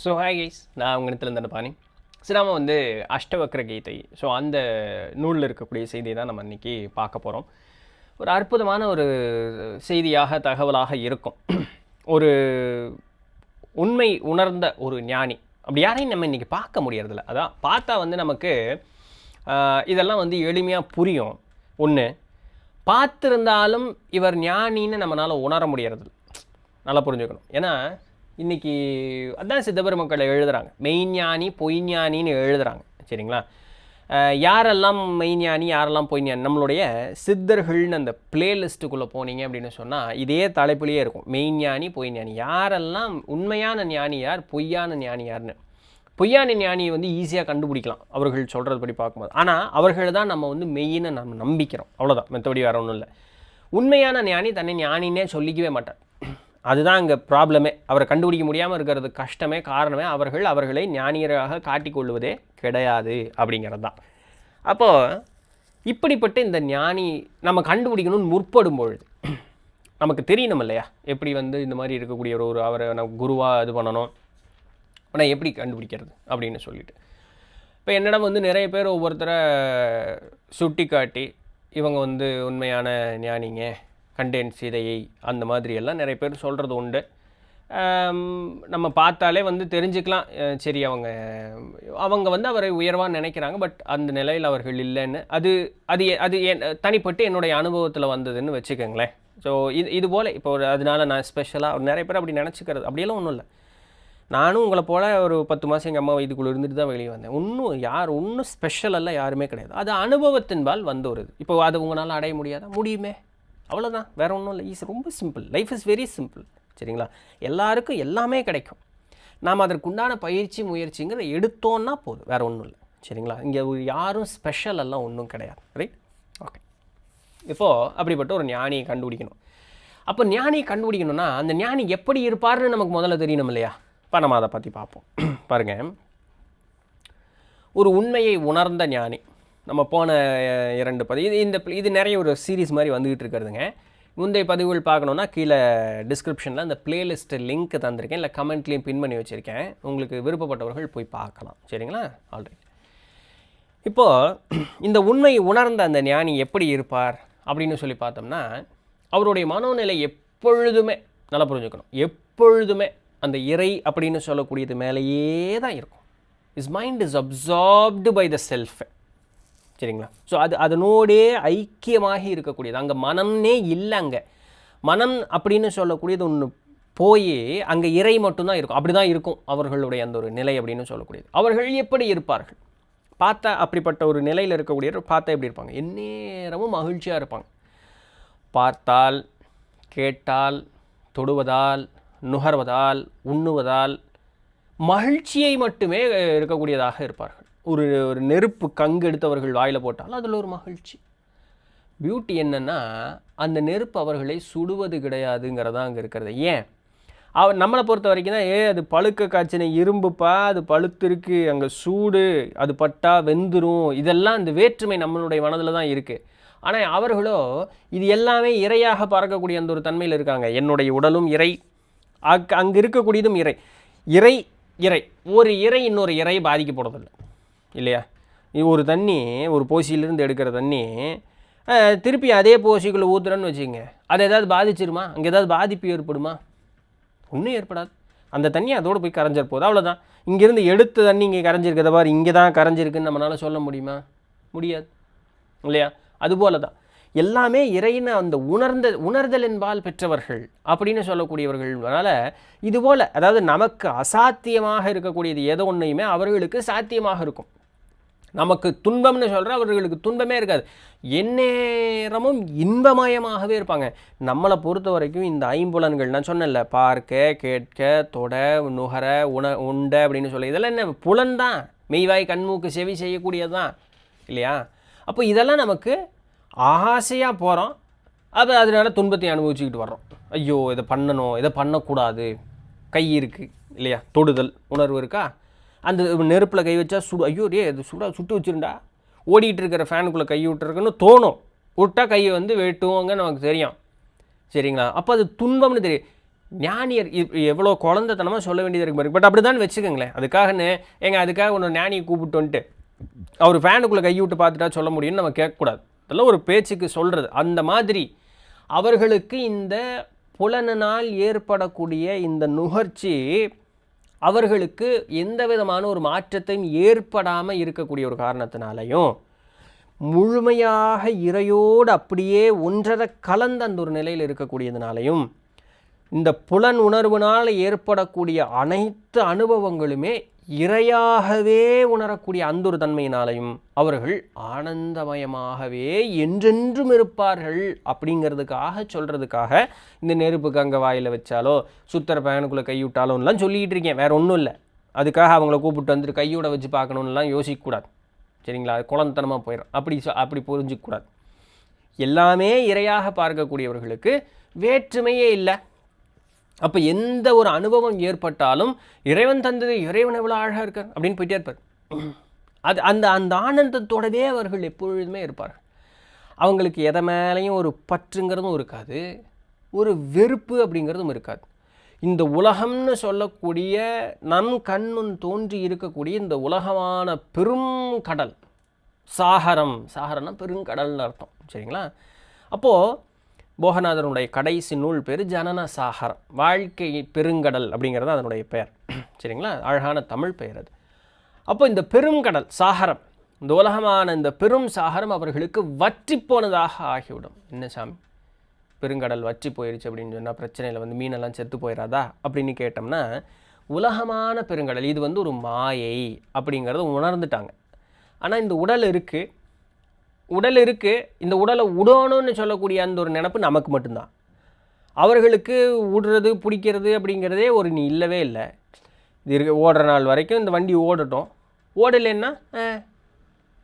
So hi guys, நான் உங்கள் இடத்துல இருந்த பாணி. சரி, நாம் வந்து அஷ்டவக்ர கீதை, ஸோ அந்த நூலில் இருக்கக்கூடிய செய்தியை தான் நம்ம இன்றைக்கி பார்க்க போகிறோம். ஒரு அற்புதமான ஒரு செய்தியாக தகவலாக இருக்கும். ஒரு உண்மை உணர்ந்த ஒரு ஞானி, அப்படி யாரையும் நம்ம இன்றைக்கி பார்க்க முடியறதில்ல. அதான் பார்த்தா வந்து நமக்கு இதெல்லாம் வந்து எளிமையாக புரியும். ஒன்று, பார்த்துருந்தாலும் இவர் ஞானின்னு நம்மளால் உணர முடியறதில்ல. நல்லா புரிஞ்சுக்கணும். ஏன்னா இன்றைக்கி அதான் சித்தபெருமக்களை எழுதுகிறாங்க, மெய்ஞானி பொய்ஞானின்னு எழுதுகிறாங்க. சரிங்களா? யாரெல்லாம் மெய்ஞானி யாரெல்லாம் பொய்ஞானி, நம்மளுடைய சித்தர்கள்னு அந்த பிளேலிஸ்ட்டுக்குள்ளே போனீங்க அப்படின்னு சொன்னால் இதே தலைப்புலேயே இருக்கும், மெய்ஞானி பொய்ஞானி. யாரெல்லாம் உண்மையான ஞானி யார், பொய்யான ஞானி யாருன்னு. பொய்யான ஞானியை வந்து ஈஸியாக கண்டுபிடிக்கலாம் அவர்கள் சொல்கிறது படி பார்க்கும்போது. ஆனால் அவர்கள் தான் நம்ம வந்து மெய்யின்னு நம்ம நம்பிக்கிறோம், அவ்வளோதான். மற்றபடி வேறு ஒன்றும் இல்லை. உண்மையான ஞானி தன்னை ஞானின்னே சொல்லிக்கவே மாட்டார். அதுதான் அங்கே ப்ராப்ளமே. அவரை கண்டுபிடிக்க முடியாமல் இருக்கிறது கஷ்டமே. காரணமே அவர்களை ஞானியராக காட்டிக்கொள்வதே கிடையாது அப்படிங்கிறது தான். அப்போது இப்படிப்பட்ட இந்த ஞானி நம்ம கண்டுபிடிக்கணும்னு முற்படும் பொழுது நமக்கு தெரியணும் இல்லையா, எப்படி வந்து இந்த மாதிரி இருக்கக்கூடிய ஒரு அவரை நம்ம குருவாக இது பண்ணணும், ஆனால் எப்படி கண்டுபிடிக்கிறது அப்படின்னு சொல்லிட்டு. இப்போ என்னிடம் வந்து நிறைய பேர் ஒவ்வொருத்தரை சுட்டி காட்டி இவங்க வந்து உண்மையான ஞானிங்க, கண்டேன் சீதையை, அந்த மாதிரியெல்லாம் நிறைய பேர் சொல்கிறது உண்டு. நம்ம பார்த்தாலே வந்து தெரிஞ்சுக்கலாம், சரி அவங்க வந்து அவரை உயர்வாக நினைக்கிறாங்க, பட் அந்த நிலையில் அவர்கள் இல்லைன்னு. அது அது அது தனிப்பட்டு என்னுடைய அனுபவத்தில் வந்ததுன்னு வச்சுக்கோங்களேன். ஸோ இது போல் இப்போ அதனால நான் ஸ்பெஷலாக நிறைய பேர் அப்படி நினச்சிக்கிறது அப்படியெல்லாம் ஒன்றும் இல்லை. நானும் உங்களை போல் ஒரு 10 மாதம் எங்கள் அம்மா வயதுக்குள்ளே இருந்துட்டு தான் வெளியே வந்தேன். ஒன்றும் ஸ்பெஷலெல்லாம் யாருமே கிடையாது. அது அனுபவத்தின்பால் வந்து ஒரு இது. இப்போ அது உங்களால் அடைய முடியாதா? முடியுமே, அவ்வளோதான், வேறு ஒன்றும் இல்லை. ரொம்ப simple. Life is very simple. சரிங்களா? எல்லாருக்கும் எல்லாமே கிடைக்கும். நாம் அதற்குண்டான பயிற்சி முயற்சிங்கிற எடுத்தோன்னா போதும், வேறு ஒன்றும் இல்லை. சரிங்களா? இங்கே யாரும் ஸ்பெஷல் எல்லாம் ஒன்றும் கிடையாது. ரைட்? ஓகே. இப்போது அப்படிப்பட்ட ஒரு ஞானியை கண்டுபிடிக்கணும். அப்போ ஞானியை கண்டுபிடிக்கணும்னா அந்த ஞானி எப்படி இருப்பார்னு நமக்கு முதல்ல தெரியணும் இல்லையா? இப்போ நம்ம அதை பற்றி பார்ப்போம். பாருங்கள், ஒரு உண்மையை உணர்ந்த ஞானி. நம்ம போன 2 பதிவு இது நிறைய ஒரு சீரீஸ் மாதிரி வந்துக்கிட்டு இருக்கிறதுங்க. முந்தைய பதிவுகள் பார்க்கணுன்னா கீழே டிஸ்கிரிப்ஷனில் அந்த பிளேலிஸ்ட்டு லிங்க் தந்திருக்கேன், இல்லை கமெண்ட்லேயும் பின் பண்ணி வச்சுருக்கேன். உங்களுக்கு விருப்பப்பட்டவர்கள் போய் பார்க்கலாம். சரிங்களா? ஆல்ரைட். இப்போது இந்த உண்மை உணர்ந்த அந்த ஞானி எப்படி இருப்பார் அப்படின்னு சொல்லி பார்த்தோம்னா, அவருடைய மனோநிலை எப்பொழுதுமே, நல்லா புரிஞ்சுக்கணும், எப்பொழுதுமே அந்த இறை அப்படின்னு சொல்லக்கூடியது மேலேயே தான் இருக்கும். Is mind is absorbed by the self. சரிங்களா? ஸோ அதனோடே ஐக்கியமாகி இருக்கக்கூடியது. அங்கே மனம்னே இல்லை. அங்கே மனம் அப்படின்னு சொல்லக்கூடியது ஒன்று போய் அங்கே இறை மட்டும்தான் இருக்கும். அப்படி தான் இருக்கும் அவர்களுடைய அந்த ஒரு நிலை அப்படின்னு சொல்லக்கூடியது. அவர்கள் எப்படி இருப்பார்கள் பார்த்தா, அப்படிப்பட்ட ஒரு நிலையில் இருக்கக்கூடியவர் பார்த்தா எப்படி இருப்பாங்க? எந்நேரமும் மகிழ்ச்சியாக இருப்பாங்க. பார்த்தால், கேட்டால், தொடுவதால், நுகர்வதால், உண்ணுவதால் மகிழ்ச்சியை மட்டுமே இருக்கக்கூடியதாக இருப்பார்கள். ஒரு நெருப்பு கங்கு எடுத்தவர்கள் வாயில் போட்டால் அதில் ஒரு மகிழ்ச்சி. பியூட்டி என்னென்னா, அந்த நெருப்பு அவர்களை சுடுவது கிடையாதுங்கிறதா அங்கே இருக்கிறது. ஏன்? நம்மளை பொறுத்த வரைக்கும் தான், அது பழுக்க காய்ச்சின இரும்புப்பா, அது பழுத்திருக்கு, அங்கே சூடு, அது பட்டா வெந்துடும், இதெல்லாம் இந்த வேற்றுமை நம்மளுடைய மனதில் தான் இருக்குது. ஆனால் அவர்களோ இது எல்லாமே இறையாக பார்க்கக்கூடிய அந்த ஒரு தன்மையில் இருக்காங்க. என்னுடைய உடலும் இறை, அங்கே இருக்கக்கூடியதும் இறை. இறை ஒரு இறை இன்னொரு இறை பாதிக்கப்படுறதில்லை இல்லையா? ஒரு தண்ணி, ஒரு போசியிலிருந்து எடுக்கிற தண்ணி திருப்பி அதே போசிக்குள்ளே ஊற்றுறன்னு வச்சுக்கோங்க, அது ஏதாவது பாதிச்சிருமா? அங்கே ஏதாவது பாதிப்பு ஏற்படுமா? ஒன்றும் ஏற்படாது. அந்த தண்ணி அதோடு போய் கரைஞ்சிட போகுது, அவ்வளோதான். இங்கேருந்து எடுத்த தண்ணி இங்கே கரைஞ்சிருக்கிறத பாரு, இங்கே தான் கரைஞ்சிருக்குன்னு நம்மளால் சொல்ல முடியுமா? முடியாது இல்லையா? அதுபோல தான் எல்லாமே இறைன்னு அந்த உணர்தல் என்பால் பெற்றவர்கள் அப்படின்னு சொல்லக்கூடியவர்கள்னால இதுபோல், அதாவது நமக்கு அசாத்தியமாக இருக்கக்கூடியது ஏதோ ஒன்றையுமே அவர்களுக்கு சாத்தியமாக இருக்கும். நமக்கு துன்பம்னு சொல்கிற அவர்களுக்கு துன்பமே இருக்காது. எந்நேரமும் இன்பமயமாகவே இருப்பாங்க. நம்மளை பொறுத்த வரைக்கும் இந்த ஐம்புலன்கள் நான் சொன்னேன்ல, பார்க்க, கேட்க, தொட, நுகர, உண்ட அப்படின்னு சொல்லி, இதெல்லாம் என்ன புலன் தான். மெய்வாய் கண்மூக்கு செவி செய்யக்கூடியது தான் இல்லையா? அப்போ இதெல்லாம் நமக்கு ஆசையாக போகிறோம், அப்போ அதனால துன்பத்தை அனுபவிச்சுக்கிட்டு வர்றோம். ஐயோ, இதை பண்ணணும், இதை பண்ணக்கூடாது. கை இருக்குது இல்லையா, தொடுதல் உணர்வு இருக்கா? அந்த நெருப்பில் கை வச்சா சுடு, ஐயோ ரே இது சுட்டு வச்சுருண்டா, ஓடிக்கிட்டு இருக்கிற ஃபேனுக்குள்ளே கை விட்டுருக்குன்னு தோணும். விட்டால் கையை வந்து வெட்டுவோங்க நமக்கு தெரியும். சரிங்களா? அப்போ அது துன்பம்னு தெரியும். ஞானியர் எவ்வளோ குழந்தைத்தனமாக சொல்ல வேண்டியது இருக்கு பாருங்க. பட் அப்படி தான் வச்சுக்கோங்களேன். அதுக்காகன்னு அதுக்காக ஒன்று ஞானியை கூப்பிட்டு வந்துட்டு அவர் ஃபேனுக்குள்ளே கை விட்டு பார்த்துட்டா சொல்ல முடியும்னு நம்ம கேட்கக்கூடாது. அதெல்லாம் ஒரு பேச்சுக்கு சொல்கிறது. அந்த மாதிரி அவர்களுக்கு இந்த புலனால் ஏற்படக்கூடிய இந்த நுகர்ச்சி அவர்களுக்கு எந்த விதமான ஒரு மாற்றத்தையும் ஏற்படாமல் இருக்கக்கூடிய ஒரு காரணத்தினாலையும் முழுமையாக இறையோடு அப்படியே ஒன்றரை கலந்த அந்த ஒரு நிலையில் இருக்கக்கூடியதுனாலையும் இந்த புலன் உணர்வுனால் ஏற்படக்கூடிய அனைத்து அனுபவங்களுமே இறையாகவே உணரக்கூடிய அந்த ஒரு தன்மையினாலையும் அவர்கள் ஆனந்தமயமாகவே என்றென்றும் இருப்பார்கள் அப்படிங்கிறதுக்காக சொல்கிறதுக்காக இந்த நெருப்புக்கு அங்கே வாயில் வச்சாலோ சுத்தர பயனுக்குள்ளே கைவிட்டாலோன்னெலாம் சொல்லிக்கிட்டு இருக்கேன். வேறு ஒன்றும் இல்லை. அதுக்காக அவங்கள கூப்பிட்டு வந்துட்டு கையோட வச்சு பார்க்கணுன்னுலாம் யோசிக்கக்கூடாது. சரிங்களா? அது குழந்தனமாக போயிடும். அப்படி புரிஞ்சிக்கக்கூடாது. எல்லாமே இறையாக பார்க்கக்கூடியவர்களுக்கு வேற்றுமையே இல்லை. அப்போ எந்த ஒரு அனுபவம் ஏற்பட்டாலும் இறைவன் தந்தது இறைவன் எவ்வளோ அழகாக இருக்கார் அப்படின்னு போயிட்டே இருப்பார். அது அந்த அந்த ஆனந்தத்தோடவே அவர்கள் எப்பொழுதுமே இருப்பார்கள். அவங்களுக்கு எதை மேலேயும் ஒரு பற்றுங்கிறதும் இருக்காது, ஒரு வெறுப்பு அப்படிங்கிறதும் இருக்காது. இந்த உலகம்னு சொல்லக்கூடிய நம் கண்முன் தோன்றி இருக்கக்கூடிய இந்த உலகமான பெரும் கடல், சாகரம்னா பெருங்கடல்னு அர்த்தம். சரிங்களா? அப்போது போகநாதனுடைய கடைசி நூல் பேர் ஜனன சாகரம், வாழ்க்கை பெருங்கடல் அப்படிங்கிறது அதனுடைய பெயர். சரிங்களா? அழகான தமிழ் பெயர் அது. அப்போ இந்த பெருங்கடல் சாகரம், இந்த உலகமான இந்த பெரும் சாகரம் அவர்களுக்கு வற்றி போனதாக ஆகிவிடும். என்ன சாமி, பெருங்கடல் வற்றி போயிடுச்சு அப்படின்னு சொன்னால் பிரச்சனையில் மீனெல்லாம் செத்து போயிடாதா அப்படின்னு கேட்டோம்னா, உலகமான பெருங்கடல் இது ஒரு மாயை அப்படிங்கிறத உணர்ந்துட்டாங்க. ஆனால் இந்த உடல் இருக்குது, இந்த உடலை உடணும்னு சொல்லக்கூடிய அந்த ஒரு நினப்பு நமக்கு மட்டும்தான். அவர்களுக்கு விடுறது பிடிக்கிறது அப்படிங்கிறதே நீ இல்லவே இல்லை. இது ஓடுற நாள் வரைக்கும் இந்த வண்டி ஓடட்டும். ஓடலைன்னா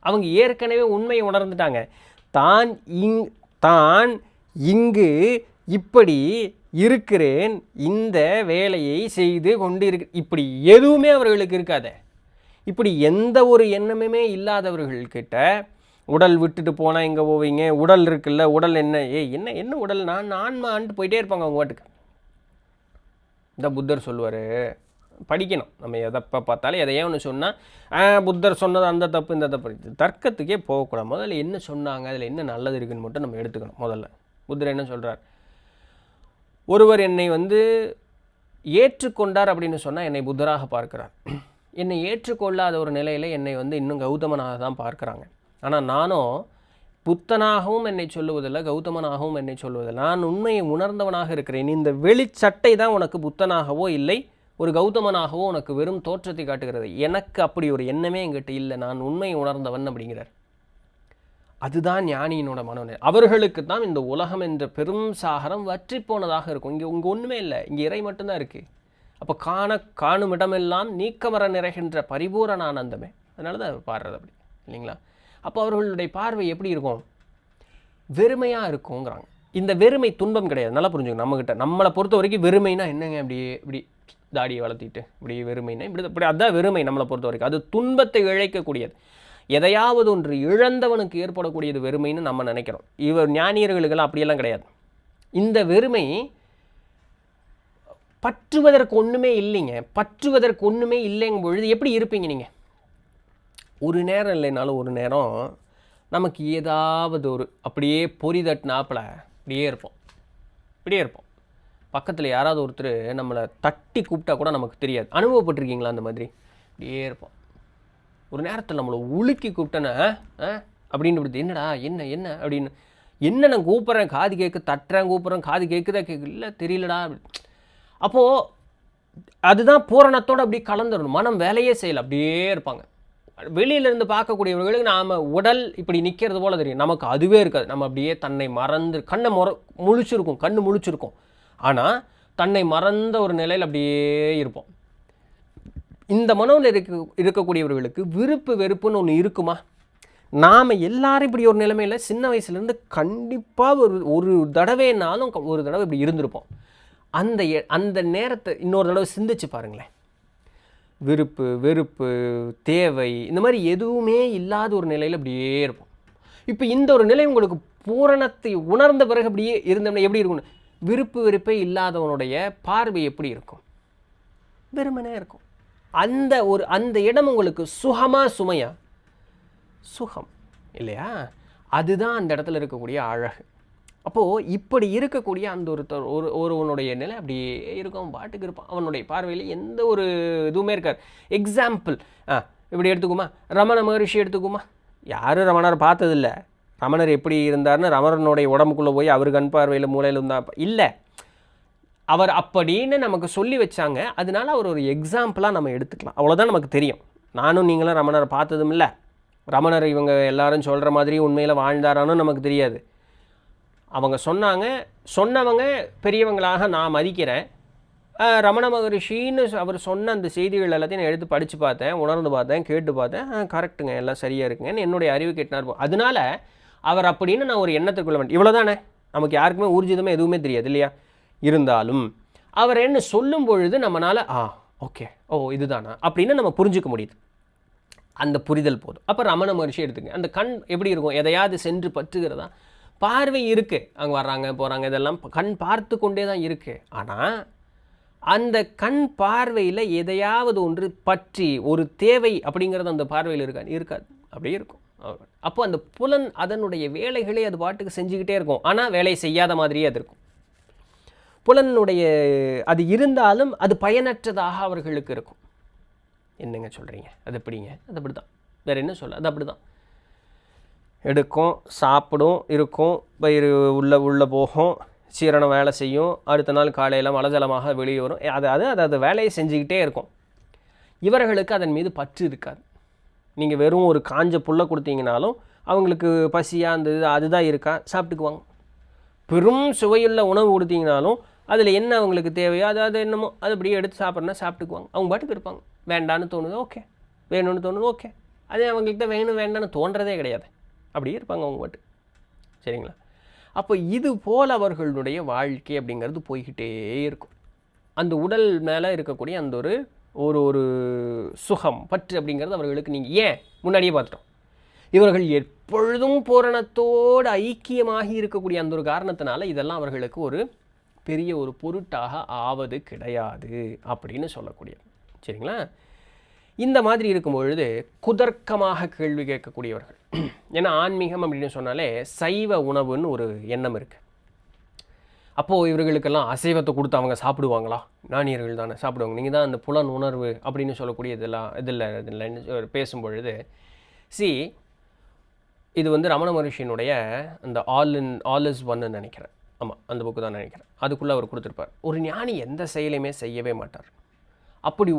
அவங்க ஏற்கனவே உண்மையை உணர்ந்துட்டாங்க. தான் இங்கு இப்படி இருக்கிறேன், இந்த வேலையை செய்து கொண்டு இப்படி எதுவுமே அவர்களுக்கு இருக்காது. இப்படி எந்த ஒரு எண்ணமுமே இல்லாதவர்கள்கிட்ட உடல் விட்டுட்டு போனால் எங்கே போவீங்க, உடல் இருக்குல்ல, உடல் என்ன என்ன உடல், நான் ஆன்மான்ட்டு போயிட்டே இருப்பாங்க அவங்க வாட்டுக்கு. இந்த புத்தர் சொல்லுவார், படிக்கணும் நம்ம எதப்போ பார்த்தாலும் எதையே ஒன்று சொன்னால் புத்தர் சொன்னது அந்த தப்பு இந்த தப்பு, தர்க்கத்துக்கே போகக்கூடாது. முதல்ல என்ன சொன்னாங்க, அதில் என்ன நல்லது இருக்குன்னு மட்டும் நம்ம எடுத்துக்கணும். முதல்ல புத்தர் என்ன சொல்கிறார், ஒருவர் என்னை ஏற்றுக்கொண்டார் அப்படின்னு சொன்னால் என்னை புத்தராக பார்க்கிறார். என்னை ஏற்றுக்கொள்ளாத ஒரு நிலையில் என்னை இன்னும் கௌதமனாக தான் பார்க்குறாங்க. ஆனால் நானும் புத்தனாகவும் என்னை சொல்லுவதில்லை, கௌதமனாகவும் என்னை சொல்லுவதில்லை. நான் உண்மையை உணர்ந்தவனாக இருக்கிறேன். இந்த வெளிச்சட்டை தான் உனக்கு புத்தனாகவோ இல்லை ஒரு கௌதமனாகவோ உனக்கு வெறும் தோற்றத்தை காட்டுகிறது. எனக்கு அப்படி ஒரு எண்ணமே என்கிட்ட இல்லை, நான் உண்மையை உணர்ந்தவன் அப்படிங்கிறார். அதுதான் ஞானியினோட மனநிலை. அவர்களுக்கு தான் இந்த உலகம் என்ற பெரும் சாகரம் வற்றி போனதாக இருக்கும். இங்கே ஒன்றுமே இல்லை, இங்கே இறை மட்டும்தான் இருக்குது. அப்போ காணும் இடமெல்லாம் நீக்கமர நிறைகின்ற பரிபூரண ஆனந்தமே. அதனால தான் பாடுறது அப்படி இல்லைங்களா? அப்போ அவர்களுடைய பார்வை எப்படி இருக்கும், வெறுமையாக இருக்குங்கிறாங்க. இந்த வெறுமை துன்பம் கிடையாது, நல்லா புரிஞ்சுக்கணும். நம்மகிட்ட நம்மளை பொறுத்த வரைக்கும் வெறுமைனா என்னங்க, இப்படி தாடியை வளர்த்திட்டு இப்படி வெறுமைனா இப்படி அதுதான் வெறுமை நம்மளை பொறுத்த வரைக்கும். அது துன்பத்தை இழைக்கக்கூடியது. எதையாவது ஒன்று இழந்தவனுக்கு ஏற்படக்கூடியது வெறுமைன்னு நம்ம நினைக்கிறோம். ஞானியர்களுக்கெல்லாம் அப்படியெல்லாம் கிடையாது. இந்த வெறுமை பற்றுவதற்கு ஒன்றுமே இல்லைங்க. பற்றுவதற்கு ஒன்றுமே இல்லைங்கும் பொழுது எப்படி இருப்பீங்க நீங்கள்? ஒரு நேரம் இல்லைனாலும் ஒரு நேரம் நமக்கு ஏதாவது அப்படியே பொறி தட்டினாப்பில் இப்படியே இருப்போம். பக்கத்தில் யாராவது ஒருத்தர் நம்மளை தட்டி கூப்பிட்டா கூட நமக்கு தெரியாது. அனுபவப்பட்டிருக்கீங்களா அந்த மாதிரி? இப்படியே இருப்போம். ஒரு நேரத்தில் நம்மளை உலுக்கி கூப்பிட்டேன்னா அப்படின்னு இப்படி என்னடா என்ன அப்படின்னு, என்ன நான் கூப்பிட்றேன் காது கேட்க, தட்டுறேன் கூப்பிட்றேன் காது கேட்குதா இல்லை தெரியலடா. அப்போது அதுதான் பூரணத்தோடு அப்படியே கலந்துடணும். மனம் வேலையே செய்யலை, அப்படியே இருப்பாங்க. வெளியிலேருந்து பார்க்கக்கூடியவர்களுக்கு நாம் உடல் இப்படி நிற்கிறது போல் தெரியும், நமக்கு அதுவே இருக்காது. நம்ம அப்படியே தன்னை மறந்து கண்ணு முழிச்சிருக்கும். ஆனால் தன்னை மறந்த ஒரு நிலையில் அப்படியே இருப்போம். இந்த மனோவில் இருக்கக்கூடியவர்களுக்கு விருப்பு வெறுப்புன்னு ஒன்று இருக்குமா? நாம் எல்லாரும் இப்படி ஒரு நிலைமையில் சின்ன வயசுலேருந்து கண்டிப்பாக ஒரு தடவைனாலும் ஒரு தடவை இப்படி இருந்திருப்போம். அந்த நேரத்தை இன்னொரு தடவை சிந்திச்சு பாருங்களேன். விருப்பு வெறுப்பு தேவை இந்த மாதிரி எதுவுமே இல்லாத ஒரு நிலையில் அப்படியே இருப்போம். இப்போ இந்த ஒரு நிலை உங்களுக்கு பூரணத்தை உணர்ந்த பிறகு அப்படியே இருந்தோம்னா எப்படி இருக்கும்னு விருப்பே இல்லாதவனுடைய பார்வை எப்படி இருக்கும்? வெறுமனே இருக்கும். அந்த இடம் உங்களுக்கு சுகமா சுமையா? சுகம் இல்லையா? அதுதான் அந்த இடத்துல இருக்கக்கூடிய அழகு. அப்போது இப்படி இருக்கக்கூடிய அந்த ஒருவனுடைய நிலை அப்படியே இருக்கும். அவன் பாட்டுக்கு இருப்பான். அவனுடைய பார்வையில் எந்த ஒரு இதுவுமே இருக்காது. எக்ஸாம்பிள் இப்படி எடுத்துக்குமா, ரமண மகரிஷி எடுத்துக்குமா. யாரும் ரமணரை பார்த்ததில்ல. ரமணர் எப்படி இருந்தார்னு ரமணனுடைய உடம்புக்குள்ளே போய் அவர் கண் பார்வையில் மூலையில் இருந்தால் இல்லை, அவர் அப்படின்னு நமக்கு சொல்லி வச்சாங்க. அதனால அவர் ஒரு எக்ஸாம்பிளாக நம்ம எடுத்துக்கலாம். அவ்வளோதான் நமக்கு தெரியும். நானும் நீங்களும் ரமணரை பார்த்ததும் இல்லை. ரமணர் இவங்க எல்லாரும் சொல்கிற மாதிரி உண்மையில் வாழ்ந்தாரான்னு நமக்கு தெரியாது. அவங்க சொன்னவங்க பெரியவங்களாக நான் மதிக்கிறேன். ரமண மகரிஷின்னு அவர் சொன்ன அந்த செய்திகள் எல்லாத்தையும் நான் எடுத்து படித்து பார்த்தேன், உணர்ந்து பார்த்தேன், கேட்டு பார்த்தேன். கரெக்டுங்க, எல்லாம் சரியாக இருக்குங்கன்னு என்னுடைய அறிவு கேட்டினார். அதனால அவர் அப்படின்னு நான் ஒரு எண்ணத்துக்குள்ள வேண்டிய இவ்வளோதானே. நமக்கு யாருக்குமே ஊர்ஜிதமாக எதுவுமே தெரியாது இல்லையா? இருந்தாலும் அவர் என்ன சொல்லும் பொழுது நம்மளால் ஓகே இதுதானா அப்படின்னு நம்ம புரிஞ்சுக்க முடியுது. அந்த புரிதல் போதும். அப்போ ரமண மகரிஷி எடுத்துங்க. அந்த கண் எப்படி இருக்கும்? எதையாவது சென்று பற்றுகிறதா? பார்வை இருக்குது, அங்கே வர்றாங்க போகிறாங்க, இதெல்லாம் கண் பார்த்து கொண்டே தான் இருக்குது. ஆனால் அந்த கண் பார்வையில் எதையாவது ஒன்று பற்றி ஒரு தேவை அப்படிங்கிறது அந்த பார்வையில் இருக்காது. அப்படியே இருக்கும். அப்போ அந்த புலன் அதனுடைய வேலைகளே அது பாட்டுக்கு செஞ்சுக்கிட்டே இருக்கும். ஆனால் வேலை செய்யாத மாதிரியே அது இருக்கும். புலனுடைய அது இருந்தாலும் அது பயனற்றதாக அவர்களுக்கு இருக்கும். என்னங்க சொல்கிறீங்க? அது எப்படிங்க? அது அப்படி தான், வேறு என்ன சொல்ல, அது அப்படி தான். எடுக்கும், சாப்பிடும், இருக்கும், வயிறு உள்ளே போகும், சீரணம் வேலை செய்யும், அடுத்த நாள் காலையில் மலஜலமாக வெளியே வரும். அது வேலையை செஞ்சுக்கிட்டே இருக்கும். இவர்களுக்கு அதன் மீது பற்று இருக்காது. நீங்கள் வெறும் ஒரு காஞ்ச புல்லை கொடுத்தீங்கனாலும் அவங்களுக்கு பசியாக அந்த அதுதான் இருக்கா, சாப்பிட்டுக்குவாங்க. பெரும் சுவையுள்ள உணவு கொடுத்தீங்கனாலும் அதில் என்ன அவங்களுக்கு தேவையோ அதாவது என்னமோ அது அப்படியே எடுத்து சாப்பிட்றனா சாப்பிட்டுக்குவாங்க. அவங்க பாட்டுக்கு இருப்பாங்க. வேண்டான்னு தோணுது ஓகே, வேணும்னு தோணுது ஓகே. அதே அவங்கள்ட்ட வேணும் வேண்டான்னு தோன்றதே கிடையாது. அப்படியே இருப்பாங்க அவங்க பாட்டு. சரிங்களா? அப்போ இது போல் அவர்களுடைய வாழ்க்கை அப்படிங்கிறது போய்கிட்டே இருக்கும். அந்த உடல் மேலே இருக்கக்கூடிய அந்த ஒரு சுகம் பற்று அப்படிங்கிறது அவர்களுக்கு நீங்கள் ஏன் முன்னாடியே பார்த்துட்டோம். இவர்கள் எப்பொழுதும் பூரணத்தோடு ஐக்கியமாகி இருக்கக்கூடிய அந்த ஒரு காரணத்தினால இதெல்லாம் அவர்களுக்கு ஒரு பெரிய ஒரு பொருட்டாக ஆவது கிடையாது அப்படின்னு சொல்லக்கூடிய. சரிங்களா? இந்த மாதிரி இருக்கும் பொழுது குதர்க்கமாக கேள்வி கேட்கக்கூடியவர்கள். ஏன்னா ஆன்மீகம் அப்படின்னு சொன்னாலே சைவ உணவுன்னு ஒரு எண்ணம் இருக்குது. அப்போது இவர்களுக்கெல்லாம் அசைவத்தை கொடுத்து அவங்க சாப்பிடுவாங்களா? ஞானியர்கள் தானே சாப்பிடுவாங்க. நீங்கள் தான் அந்த புலன் உணர்வு அப்படின்னு சொல்லக்கூடிய இதில் பேசும்பொழுது இது ரமண மகரிஷியினுடைய அந்த ஆல் இஸ் ஒன்னு நினைக்கிறேன். ஆமாம், அந்த புக்கு தான் நினைக்கிறேன். அதுக்குள்ளே அவர் கொடுத்துருப்பார். ஒரு ஞானி எந்த செயலையுமே செய்யவே மாட்டார். அப்படி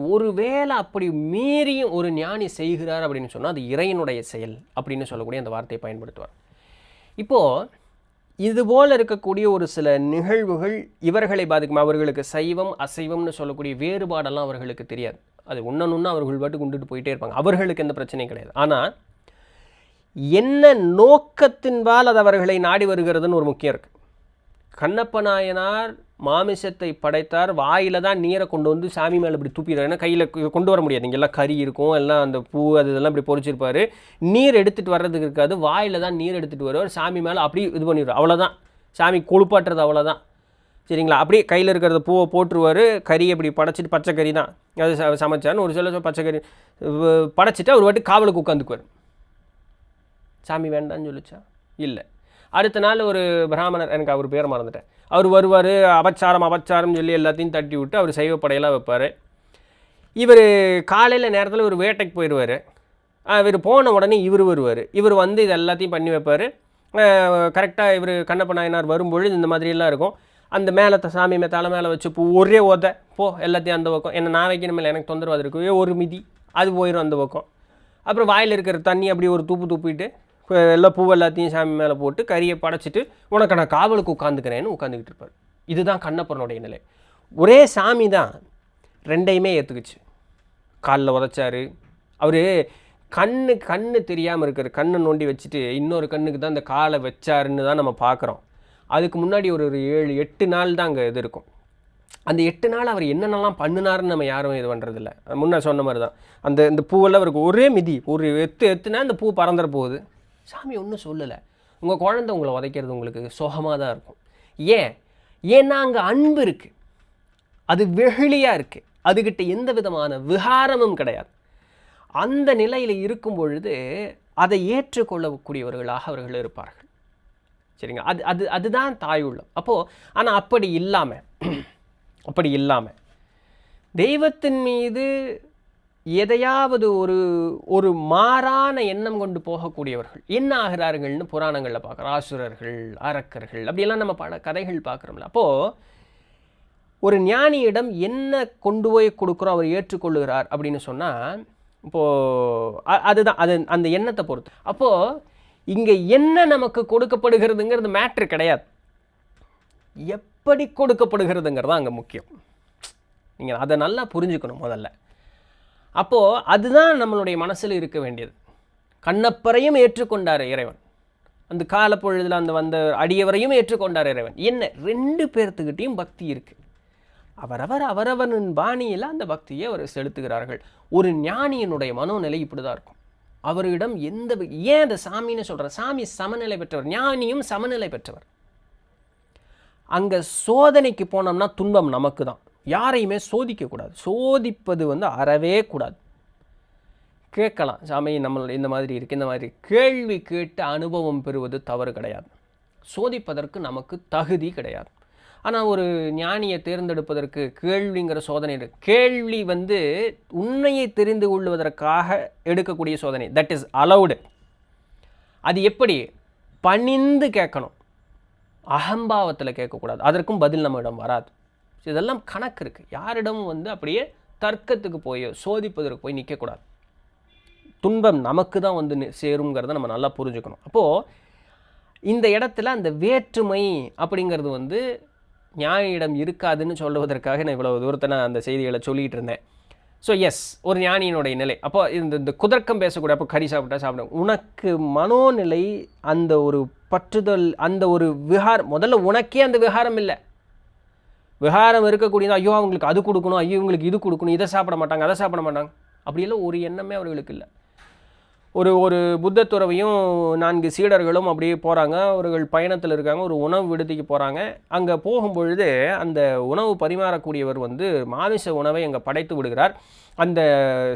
அப்படி மீறியும் ஒரு ஞானி செய்கிறார் அப்படின்னு சொன்னால் அது இறைவனுடைய செயல் அப்படின்னு சொல்லக்கூடிய அந்த வார்த்தையை பயன்படுத்துவார். இப்போது இதுபோல் இருக்கக்கூடிய ஒரு சில நிகழ்வுகள் இவர்களை பாதிக்கும். அவர்களுக்கு சைவம் அசைவம்னு சொல்லக்கூடிய வேறுபாடெல்லாம் அவர்களுக்கு தெரியாது. அது ஒன்று அவர்கள் பாட்டு கொண்டுட்டு போயிட்டே இருப்பாங்க. அவர்களுக்கு எந்த பிரச்சனையும் கிடையாது. ஆனால் என்ன நோக்கத்தின்பால் அது அவர்களை நாடி வருகிறதுன்னு ஒரு முக்கியம் இருக்குது. கண்ணப்ப நாயனார் மாமிசத்தை படைத்தார், வாயில் தான் நீரை கொண்டு வந்து சாமி மேலே இப்படி தூப்பிடுறாரு. ஏன்னா கையில் கொண்டு வர முடியாது, இங்கெல்லாம் கறி இருக்கும், எல்லாம் அந்த பூ அதெல்லாம் இப்படி பொறிச்சிருப்பார். நீர் எடுத்துகிட்டு வர்றதுக்கு இருக்காது, வாயில் தான் நீர் எடுத்துகிட்டு வருவார், சாமி மேலே அப்படி இது பண்ணிடுவார். அவ்வளோதான் சாமி கொழுப்பாட்டுறது, அவ்வளோதான். சரிங்களா? அப்படியே கையில் இருக்கிறத பூவை போட்டுருவார், கறியை இப்படி படைச்சிட்டு, பச்சை கறி தான் அது சமைச்சார்னு ஒரு சில பச்சை கறி படைச்சிட்டு அவர் வாட்டி காவலுக்கு உட்காந்துக்குவார். சாமி வேண்டான்னு சொல்லிச்சா? இல்லை. அடுத்த நாள் ஒரு பிராமணர், எனக்கு அவர் பேரை மறந்துட்டேன், அவர் வருவார், அபச்சாரம் சொல்லி எல்லாத்தையும் தட்டி விட்டு அவர் சைவப்படையெல்லாம் வைப்பார். இவர் காலையில் நேரத்தில் ஒரு வேட்டைக்கு போயிடுவார். இவர் போன உடனே இவர் வருவார். இவர் வந்து இது எல்லாத்தையும் பண்ணி வைப்பார். கரெக்டாக இவர் கண்ணப்ப நாயனார் வரும்பொழுது இந்த மாதிரியெல்லாம் இருக்கும். அந்த மேலே சாமி தலை மேலே வச்சு ஒரே ஓதை போ எல்லாத்தையும் அந்த பக்கம், என்ன நான் வைக்கணுமே எனக்கு தொந்தரவு அது இருக்கும், ஒரு மிதி அது போயிடும் அந்த பக்கம். அப்புறம் வாயில் இருக்கிற தண்ணி அப்படி ஒரு தூப்பிட்டு எல்லாம் பூ எல்லாத்தையும் சாமி மேலே போட்டு கறியை படைச்சிட்டு உனக்கு நான் காவலுக்கு உட்காந்துக்கிறேன்னு உட்காந்துக்கிட்டு இருப்பார். இதுதான் கண்ணப்பனுடைய நிலை. ஒரே சாமி தான் ரெண்டையுமே ஏற்றுக்குச்சு. காலில் உதைச்சார். அவர் கண்ணு தெரியாமல் இருக்கிற கண்ணை நோண்டி வச்சுட்டு இன்னொரு கண்ணுக்கு தான் அந்த காலை வச்சாருன்னு தான் நம்ம பார்க்குறோம். அதுக்கு முன்னாடி ஒரு 7-8 நாள் தான் அங்கே இது இருக்கும். அந்த 8 நாள் அவர் என்னென்னலாம் பண்ணினாருன்னு நம்ம யாரும் இது பண்ணுறதில்ல. முன்ன சொன்ன மாதிரி தான் இந்த பூவெல்லாம் அவருக்கு ஒரே மிதி, ஒரு எத்துனா அந்த பூ பறந்துட போகுது. சாமி ஒன்றும் சொல்லலை. உங்கள் குழந்தை உங்களை உதைக்கிறது உங்களுக்கு சோகமாக தான் இருக்கும். ஏன்? ஏன்னா அங்கே அன்பு இருக்குது, அது வெகுளியாக இருக்குது, அதுகிட்ட எந்த விதமான விகாரமும் கிடையாது. அந்த நிலையில் இருக்கும் பொழுது அதை ஏற்றுக்கொள்ளக்கூடியவர்களாக அவர்கள் இருப்பார்கள். சரிங்க, அதுதான் தாய் உள்ளம். அப்போது ஆனால் அப்படி இல்லாமல் தெய்வத்தின் மீது எதையாவது ஒரு மாறான எண்ணம் கொண்டு போகக்கூடியவர்கள் என்ன ஆகிறார்கள்னு புராணங்களில் பார்க்குறோம். ஆசுரர்கள், அரக்கர்கள், அப்படியெல்லாம் நம்ம பல கதைகள் பார்க்குறோம்ல. அப்போது ஒரு ஞானியிடம் என்ன கொண்டு போய் கொடுக்குறோம் அவர் ஏற்றுக்கொள்ளுகிறார் அப்படின்னு சொன்னால், இப்போது அதுதான் அந்த எண்ணத்தை பொறுத்து. அப்போது இங்கே என்ன நமக்கு கொடுக்கப்படுகிறதுங்கிறது மேட்ரு கிடையாது, எப்படி கொடுக்கப்படுகிறதுங்கிறது தான் அங்கே முக்கியம். நீங்கள் அதை நல்லா புரிஞ்சுக்கணும் முதல்ல. அப்போது அதுதான் நம்மளுடைய மனசில் இருக்க வேண்டியது. கண்ணப்பரையும் ஏற்றுக்கொண்டார் இறைவன், அந்த காலப்பொழுதில் அந்த வந்த அடியவரையும் ஏற்றுக்கொண்டார் இறைவன். என்ன 2 பேர்த்துக்கிட்டையும் பக்தி இருக்குது. அவரவரின் பாணியில் அந்த பக்தியை அவர் செலுத்துகிறார்கள். ஒரு ஞானியினுடைய மனோநிலை இப்படி தான் இருக்கும். அவரிடம் ஏன் அந்த சாமின்னு சொல்கிறார்? சாமி சமநிலை பெற்றவர், ஞானியும் சமநிலை பெற்றவர். அங்கே சோதனைக்கு போனோம்னா துன்பம் நமக்கு தான். யாரையுமே சோதிக்கக்கூடாது, சோதிப்பது அறவே கூடாது. கேட்கலாம், சாமி நம்ம இந்த மாதிரி இருக்குது, இந்த மாதிரி கேள்வி கேட்டு அனுபவம் பெறுவது தவறு கிடையாது. சோதிப்பதற்கு நமக்கு தகுதி கிடையாது. ஆனால் ஒரு ஞானியை தேர்ந்தெடுப்பதற்கு கேள்விங்கிற சோதனை இருக்குது. கேள்வி உண்மையை தெரிந்து கொள்வதற்காக எடுக்கக்கூடிய சோதனை, தட் இஸ் அலவுடு. அது எப்படி? பணிந்து கேட்கணும், அகம்பாவத்தில் கேட்கக்கூடாது. அதற்கும் பதில் நம்மிடம் வராது. இதெல்லாம் கணக்கு இருக்குது. யாரிடமும் அப்படியே தர்க்கத்துக்கு போய் சோதிப்பதற்கு போய் நிற்கக்கூடாது. துன்பம் நமக்கு தான் சேருங்கிறத நம்ம நல்லா புரிஞ்சுக்கணும். அப்போது இந்த இடத்துல அந்த வேற்றுமை அப்படிங்கிறது ஞானியிடம் இருக்காதுன்னு சொல்லுவதற்காக நான் இவ்வளவு தூரத்தை நான் அந்த செய்திகளை சொல்லிகிட்டு இருந்தேன். ஸோ எஸ், ஒரு ஞானியினுடைய நிலை. அப்போ இந்த குதர்க்கம் பேசக்கூடிய, அப்போ கறி சாப்பிட்டா உனக்கு மனோநிலை, அந்த ஒரு பற்றுதல், அந்த ஒரு விகாரம், முதல்ல உனக்கே அந்த விகாரம் இல்லை. விகாரம் இருக்கக்கூடியது, ஐயோ அவங்களுக்கு அது கொடுக்கணும், ஐயோ இவங்களுக்கு இது கொடுக்கணும், இதை சாப்பிட மாட்டாங்க, அதை சாப்பிட மாட்டாங்க, அப்படியெல்லாம் ஒரு எண்ணமே அவர்களுக்கு இல்லை. ஒரு புத்த துறவியும் 4 சீடர்களும் அப்படியே போகிறாங்க. அவர்கள் பயணத்தில் இருக்காங்க, ஒரு உணவு விடுதிக்கு போகிறாங்க. அங்கே போகும்பொழுது அந்த உணவு பரிமாறக்கூடியவர் மாமிச உணவை அங்கே படைத்து விடுகிறார். அந்த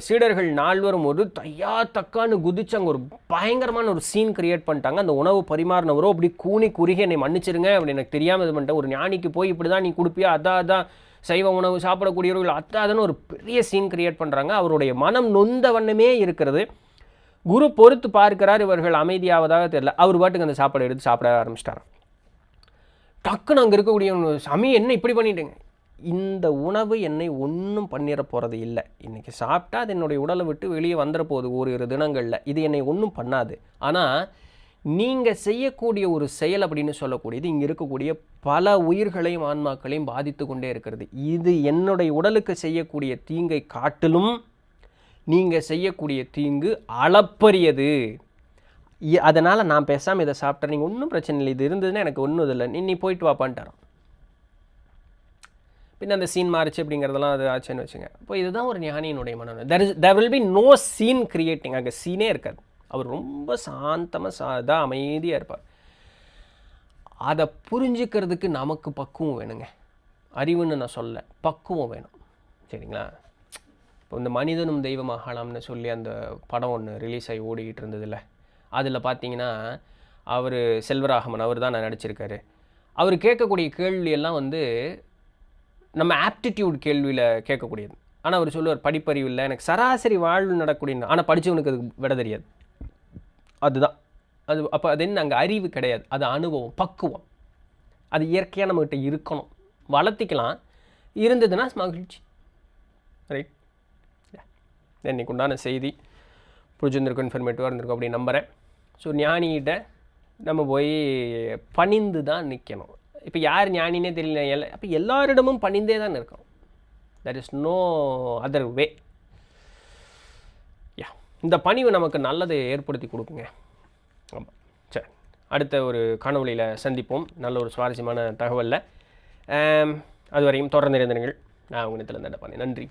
சீடர்கள் 4 ஒரு தையா தக்கான்னு குதிச்சு அங்கே ஒரு பயங்கரமான ஒரு சீன் கிரியேட் பண்ணிட்டாங்க. அந்த உணவு பரிமாறினவரோ அப்படி கூனி குறுகி என்னை மன்னிச்சிருங்க அப்படின்னு எனக்கு தெரியாமல் இது பண்ணிட்டேன். ஒரு ஞானிக்கு போய் இப்படி தான் நீ கொடுப்பியா, அதான் சைவ உணவு சாப்பிடக்கூடியவர்கள் அத்தாதுன்னு ஒரு பெரிய சீன் கிரியேட் பண்ணுறாங்க. அவருடைய மனம் நொந்த வண்ணமே இருக்கிறது. குரு பொறுத்து பார்க்கிறார், இவர்கள் அமைதியாவதாக தெரியல. அவர் பாட்டுக்கு அந்த சாப்பாடு எடுத்து சாப்பிட ஆரம்பிச்சிட்டார். டக்குன்னு அங்கே இருக்கக்கூடிய சாமி என்ன இப்படி பண்ணிட்டேங்க, இந்த உணவு என்னை ஒன்றும் பண்ணிட போகிறது இல்லை, இன்றைக்கி சாப்பிட்டா அது என்னுடைய உடலை விட்டு வெளியே வந்துட போகுது ஓரிரு தினங்களில், இது என்னை ஒன்றும் பண்ணாது. ஆனால் நீங்கள் செய்யக்கூடிய ஒரு செயல் அப்படின்னு சொல்லக்கூடியது இங்கே இருக்கக்கூடிய பல உயிர்களையும் ஆன்மாக்களையும் பாதித்து கொண்டே இருக்கிறது. இது என்னுடைய உடலுக்கு செய்யக்கூடிய தீங்கை காட்டிலும் நீங்கள் செய்யக்கூடிய தீங்கு அளப்பரியது. அதனால் நான் பேசாமல் இதை சாப்பிட்டேன், நீங்கள் ஒன்றும் பிரச்சனை இல்லை, இது இருந்ததுன்னா எனக்கு ஒன்றும் இல்லை, நீ போயிட்டு வாப்பான்ட்டாரான். பின்ன அந்த சீன் மாறிச்சு அப்படிங்கிறதெல்லாம் அது ஆச்சுன்னு வச்சுங்க. இப்போ இதுதான் ஒரு ஞானியினுடைய மனம். there will be no scene creating. அங்கே சீனே இருக்காது. அவர் ரொம்ப சாந்தமாக அமைதியாக இருப்பார். அதை புரிஞ்சுக்கிறதுக்கு நமக்கு பக்குவம் வேணுங்க. அறிவுன்னு நான் சொல்ல, பக்குவம் வேணும். சரிங்களா? இப்போ இந்த மனிதனும் தெய்வமாகலாம்னு சொல்லி அந்த படம் ஒன்று ரிலீஸ் ஆகி ஓடிக்கிட்டு இருந்ததில்ல, அதில் பார்த்தீங்கன்னா அவர் செல்வராகவன் அவர் தான் நடிச்சிருக்காரு. அவர் கேட்கக்கூடிய கேள்வியெல்லாம் நம்ம ஆப்டிடியூட் கேள்வியில் கேட்கக்கூடியது. ஆனால் அவர் சொல்லுவார், படிப்பறிவு இல்லை, எனக்கு சராசரி வாழ்வு நடக்கூடிய, ஆனால் படித்தவனுக்கு அது விட தெரியாது. அதுதான் அது. அப்போ அது என்ன, அங்கே அறிவு கிடையாது, அது அனுபவம், பக்குவம். அது இயற்கையாக நம்மகிட்ட இருக்கணும், வளர்த்திக்கலாம். இருந்ததுன்னா மகிழ்ச்சி. ரைட்? இன்னைக்கு உண்டான செய்தி புரிஞ்சிருந்திருக்கும், இன்ஃபர்மேட்டிவாக இருந்திருக்கும் அப்படின்னு நம்புகிறேன். ஸோ ஞானிகிட்ட நம்ம போய் பணிந்து தான் நிற்கணும். இப்போ யார் ஞானினே தெரியல, அப்போ எல்லாரிடமும் பணிந்தே தான் இருக்கணும். There is no other way. இந்த பணிவு நமக்கு நல்லதை ஏற்படுத்தி கொடுக்குங்க. ஆமாம். சரி, அடுத்த ஒரு காணொலியில் சந்திப்போம், நல்ல ஒரு சுவாரஸ்யமான தகவலில். அதுவரையும் தொடர்ந்து இருந்தீர்கள். நான் உங்கள் இடத்துல நன்றி.